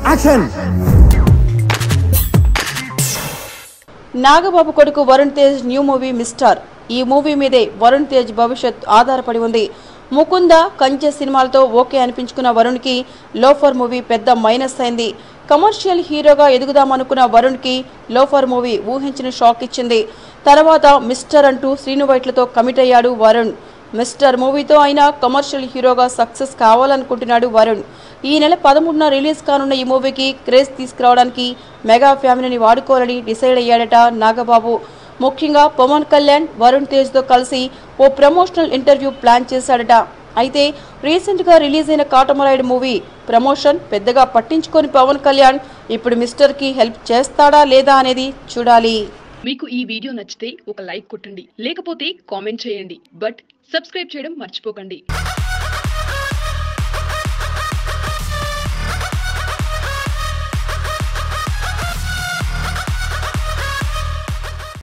Action. Nagababu కొడుకు Varun Tej new movie mister. ఈ movie మీదే వరుణ్ తేజ్ భవిష్యత్ ఆధారపడి ఉంది. ముకుంద, కంచె సినిమాలతో ఓకే అనిపించుకున్న వరుణ్ కి లోఫర్ మూవీ పెద్ద మైనస్ అయింది. కమర్షియల్ హీరోగా ఎదుగుదామనుకున్న వరుణ్ కి లోఫర్ మూవీ ఊహించిన షాక్ ఇచ్చింది. తర్వాత మిస్టర్ అంటూ శ్రీను వైట్లతో కమిట్ అయ్యాడు వరుణ్. మిస్టర్ మూవీతో అయినా కమర్షియల్ హీరోగా సక్సెస్ కావాలనుకుంటున్నాడు వరుణ్. ఈ నెల 13న రిలీజ్ కానున్న ఈ మూవీకి క్రేజ్ తీసుకురావడానికి మెగా ఫ్యామిలీని వాడుకోవాలని డిసైడ్ అయ్యాడట నాగబాబు. ముఖ్యంగా పవన్ కళ్యాణ్, వరుణ్ తేజ్తో కలిసి ఓ ప్రమోషనల్ ఇంటర్వ్యూ ప్లాన్ చేశాడట. అయితే రీసెంట్గా రిలీజ్ అయిన కాటమరాయుడు మూవీ ప్రమోషన్ పెద్దగా పట్టించుకొని పవన్ కళ్యాణ్ ఇప్పుడు మిస్టర్కి హెల్ప్ చేస్తాడా లేదా అనేది చూడాలి. మీకు ఈ వీడియో నచ్చితే ఒక లైక్ కొట్టండి, లేకపోతే కామెంట్ చేయండి. బట్ సబ్స్క్రైబ్ చేయడం మర్చిపోకండి.